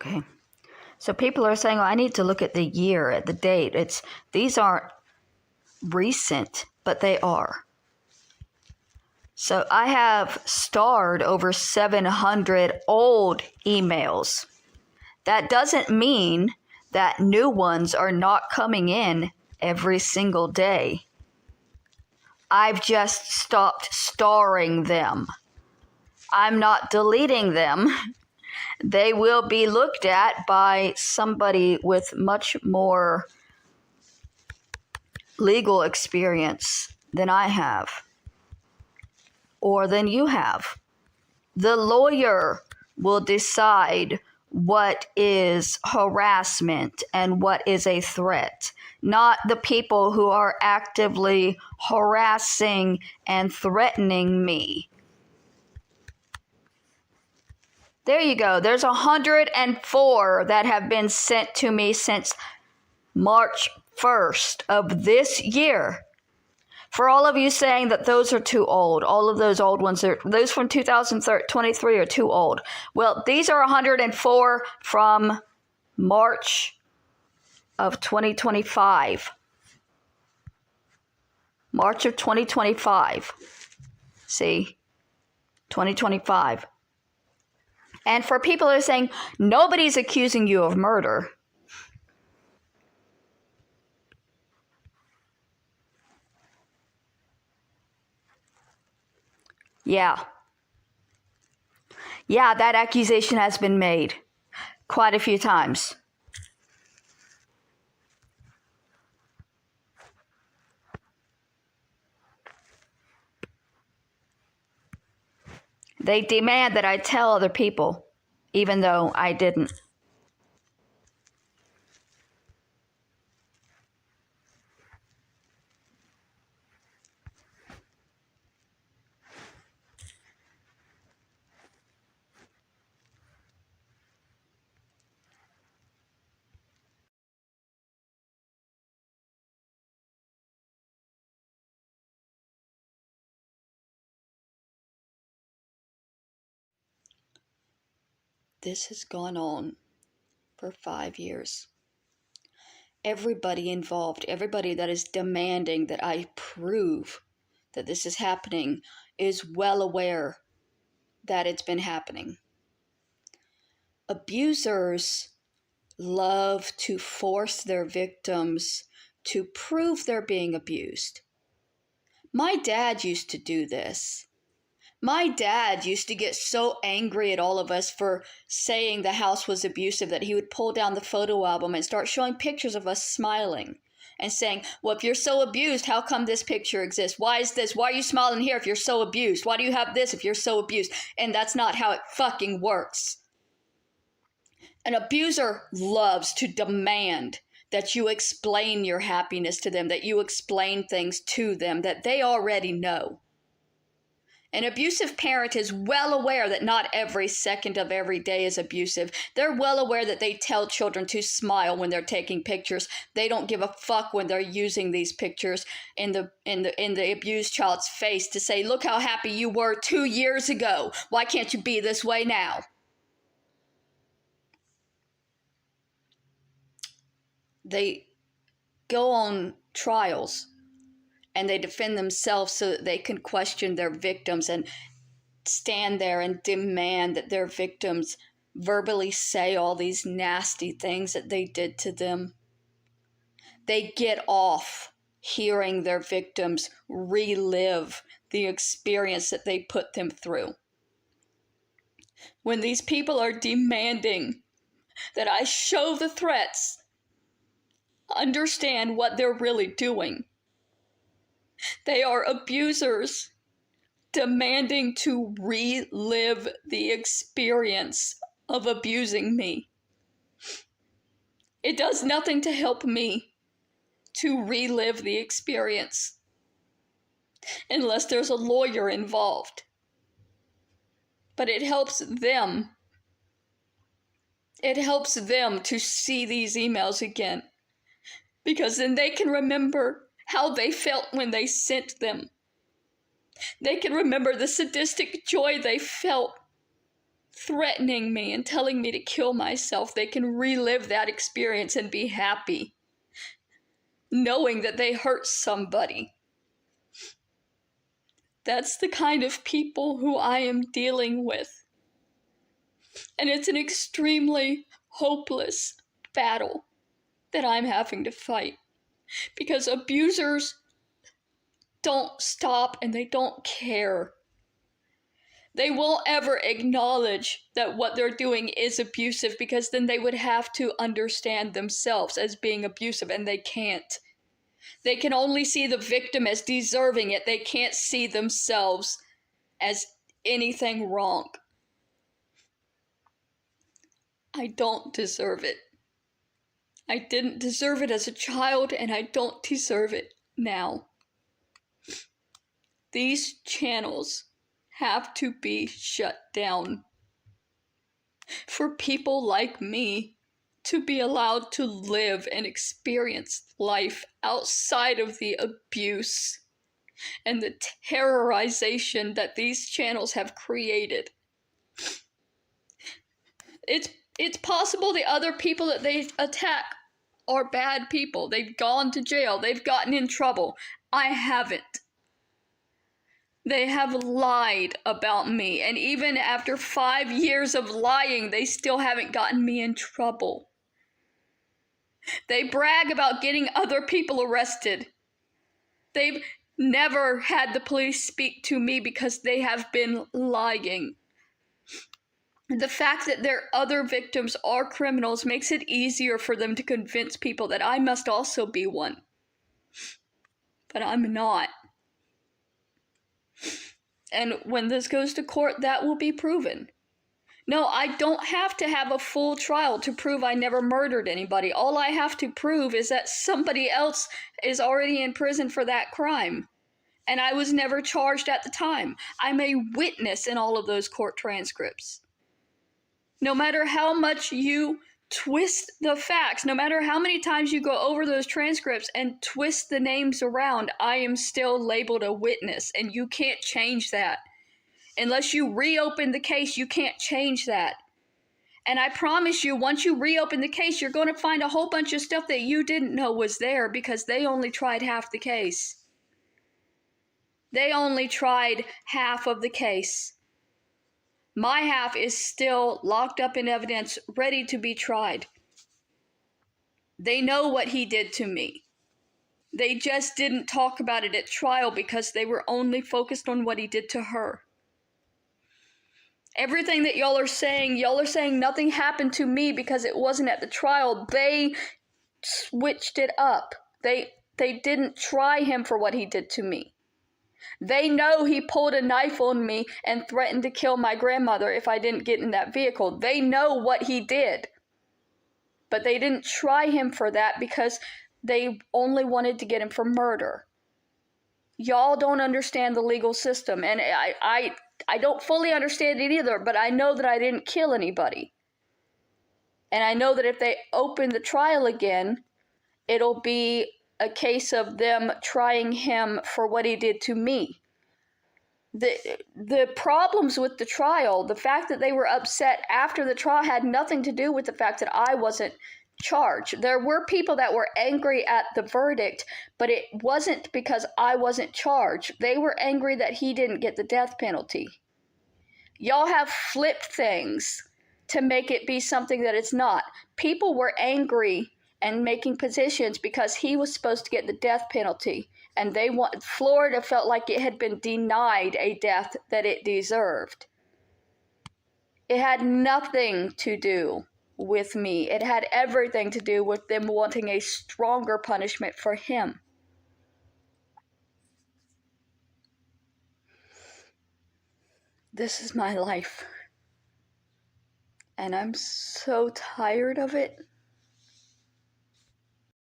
Okay. So people are saying, oh, I need to look at the year, at the date. These aren't recent, but they are. So I have starred over 700 old emails. That doesn't mean that new ones are not coming in every single day. I've just stopped starring them. I'm not deleting them. They will be looked at by somebody with much more legal experience than I have, or than you have. The lawyer will decide what is harassment and what is a threat, not the people who are actively harassing and threatening me. There you go. There's 104 that have been sent to me since March 1st of this year. For all of you saying that those are too old, all of those old ones, those from 2023 are too old. Well, these are 104 from March of 2025. March of 2025. See? 2025. And for people who are saying, nobody's accusing you of murder. Yeah, that accusation has been made quite a few times. They demand that I tell other people, even though I didn't. This has gone on for 5 years. Everybody involved, everybody that is demanding that I prove that this is happening, is well aware that it's been happening. Abusers love to force their victims to prove they're being abused. My dad used to do this. My dad used to get so angry at all of us for saying the house was abusive that he would pull down the photo album and start showing pictures of us smiling and saying, well, if you're so abused, how come this picture exists? Why is this? Why are you smiling here if you're so abused? Why do you have this if you're so abused? And that's not how it fucking works. An abuser loves to demand that you explain your happiness to them, that you explain things to them that they already know. An abusive parent is well aware that not every second of every day is abusive. They're well aware that they tell children to smile when they're taking pictures. They don't give a fuck when they're using these pictures in the abused child's face to say, look how happy you were 2 years ago. Why can't you be this way now? They go on trials and they defend themselves so that they can question their victims and stand there and demand that their victims verbally say all these nasty things that they did to them. They get off hearing their victims relive the experience that they put them through. When these people are demanding that I show the threats, understand what they're really doing. They are abusers demanding to relive the experience of abusing me. It does nothing to help me to relive the experience unless there's a lawyer involved. But it helps them. It helps them to see these emails again, because then they can remember how they felt when they sent them. They can remember the sadistic joy they felt threatening me and telling me to kill myself, they can relive that experience and be happy, knowing that they hurt somebody. That's the kind of people who I am dealing with. And it's an extremely hopeless battle that I'm having to fight, because abusers don't stop and they don't care. They won't ever acknowledge that what they're doing is abusive, because then they would have to understand themselves as being abusive, and they can't. They can only see the victim as deserving it. They can't see themselves as anything wrong. I don't deserve it. I didn't deserve it as a child, and I don't deserve it now. These channels have to be shut down for people like me to be allowed to live and experience life outside of the abuse and the terrorization that these channels have created. It's possible the other people that they attack are bad people. They've gone to jail. They've gotten in trouble. I haven't. They have lied about me, and even after 5 years of lying, they still haven't gotten me in trouble. They brag about getting other people arrested. They've never had the police speak to me because they have been lying. The fact that their other victims are criminals makes it easier for them to convince people that I must also be one. But I'm not. And when this goes to court, that will be proven. No, I don't have to have a full trial to prove I never murdered anybody. All I have to prove is that somebody else is already in prison for that crime. And I was never charged at the time. I'm a witness in all of those court transcripts. No matter how much you twist the facts, no matter how many times you go over those transcripts and twist the names around, I am still labeled a witness, and you can't change that. Unless you reopen the case, you can't change that. And I promise you, once you reopen the case, you're going to find a whole bunch of stuff that you didn't know was there, because they only tried half the case. They only tried half of the case. My half is still locked up in evidence, ready to be tried. They know what he did to me. They just didn't talk about it at trial because they were only focused on what he did to her. Everything that y'all are saying nothing happened to me because it wasn't at the trial. They switched it up. They didn't try him for what he did to me. They know he pulled a knife on me and threatened to kill my grandmother if I didn't get in that vehicle. They know what he did. But they didn't try him for that because they only wanted to get him for murder. Y'all don't understand the legal system, and I don't fully understand it either, but I know that I didn't kill anybody. And I know that if they open the trial again, it'll be a case of them trying him for what he did to me. The problems with the trial, the fact that they were upset after the trial, had nothing to do with the fact that I wasn't charged. There were people that were angry at the verdict, but it wasn't because I wasn't charged. They were angry that he didn't get the death penalty. Y'all have flipped things to make it be something that it's not. People were angry and making petitions because he was supposed to get the death penalty, and Florida felt like it had been denied a death that it deserved. It had nothing to do with me. It had everything to do with them wanting a stronger punishment for him. This is my life, and I'm so tired of it.